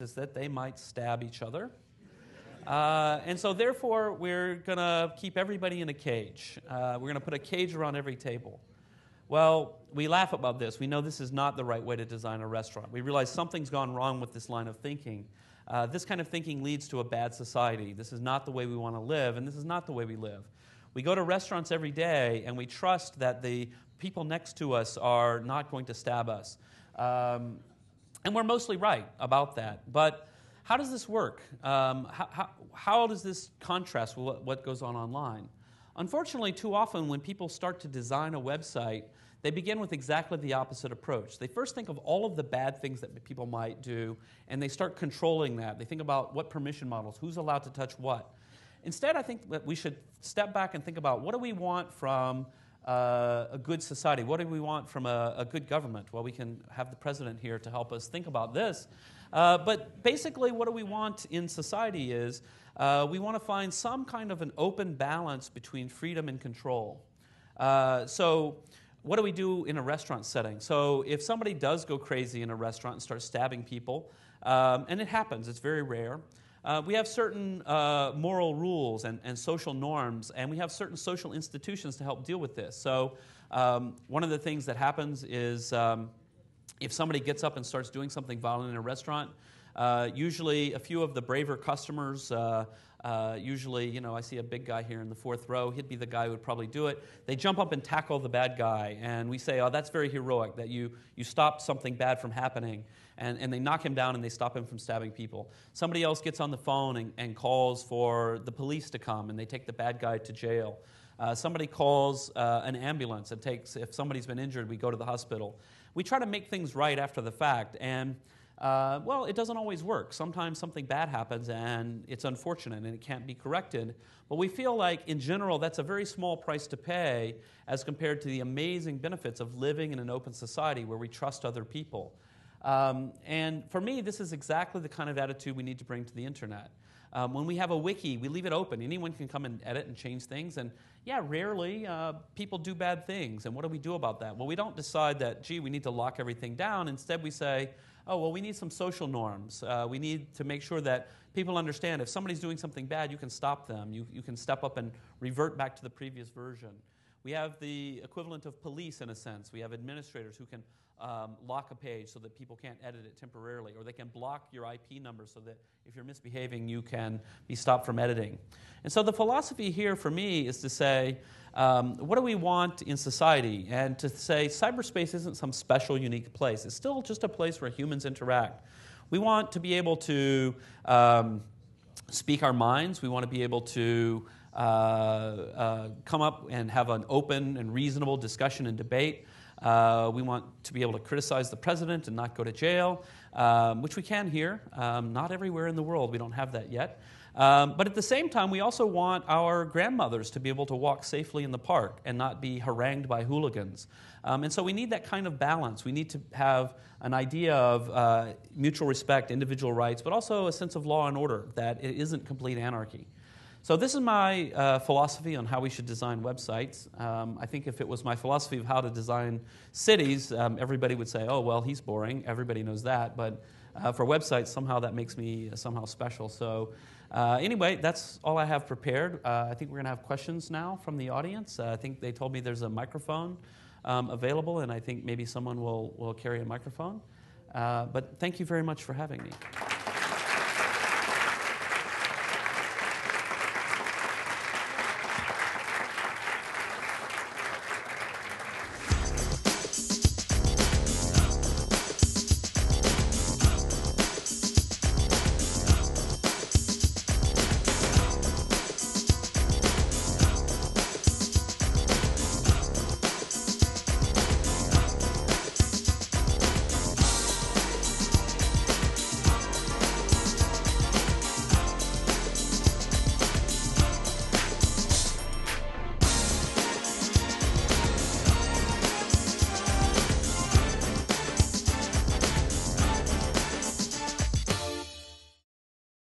is that they might stab each other. And so therefore, we're going to keep everybody in a cage. We're going to put a cage around every table. Well, we laugh about this. We know this is not the right way to design a restaurant. We realize something's gone wrong with this line of thinking. This kind of thinking leads to a bad society. This is not the way we want to live, and this is not the way we live. We go to restaurants every day, and we trust that the people next to us are not going to stab us. And we're mostly right about that. But how does this work? How does this contrast with what goes on online? Unfortunately, too often when people start to design a website, they begin with exactly the opposite approach. They first think of all of the bad things that people might do, and they start controlling that. They think about what permission models, who's allowed to touch what. Instead, I think that we should step back and think about what do we want from a good society? What do we want from a good government? Well, we can have the president here to help us think about this. But basically, what do we want in society is we want to find some kind of an open balance between freedom and control. So what do we do in a restaurant setting? So if somebody does go crazy in a restaurant and start stabbing people, and it happens, it's very rare, we have certain moral rules and social norms, and we have certain social institutions to help deal with this. So one of the things that happens is if somebody gets up and starts doing something violent in a restaurant, usually a few of the braver customers, usually, I see a big guy here in the fourth row, he'd be the guy who would probably do it. They jump up and tackle the bad guy, and we say, oh, that's very heroic, that you stopped something bad from happening. And they knock him down and they stop him from stabbing people. Somebody else gets on the phone and calls for the police to come, and they take the bad guy to jail. Somebody calls an ambulance and if somebody's been injured, we go to the hospital. We try to make things right after the fact, and well, it doesn't always work. Sometimes something bad happens and it's unfortunate and it can't be corrected. But we feel like, in general, that's a very small price to pay as compared to the amazing benefits of living in an open society where we trust other people. And for me, this is exactly the kind of attitude we need to bring to the internet. When we have a wiki, we leave it open. Anyone can come and edit and change things. And yeah, rarely people do bad things. And what do we do about that? Well, we don't decide that, gee, we need to lock everything down. Instead, we say, oh, well, we need some social norms. We need to make sure that people understand if somebody's doing something bad, you can stop them. You can step up and revert back to the previous version. We have the equivalent of police, in a sense. We have administrators who can lock a page so that people can't edit it temporarily, or they can block your IP number so that if you're misbehaving, you can be stopped from editing. And so the philosophy here for me is to say, what do we want in society? And to say cyberspace isn't some special, unique place. It's still just a place where humans interact. We want to be able to speak our minds. We want to be able to come up and have an open and reasonable discussion and debate. We want to be able to criticize the president and not go to jail, which we can here. Not everywhere in the world. We don't have that yet. But at the same time, we also want our grandmothers to be able to walk safely in the park and not be harangued by hooligans. And so we need that kind of balance. We need to have an idea of mutual respect, individual rights, but also a sense of law and order, that it isn't complete anarchy. So this is my philosophy on how we should design websites. I think if it was my philosophy of how to design cities, everybody would say, oh, well, he's boring. Everybody knows that. But for websites, somehow that makes me somehow special. So anyway, that's all I have prepared. I think we're going to have questions now from the audience. I think they told me there's a microphone available, and I think maybe someone will carry a microphone. But thank you very much for having me.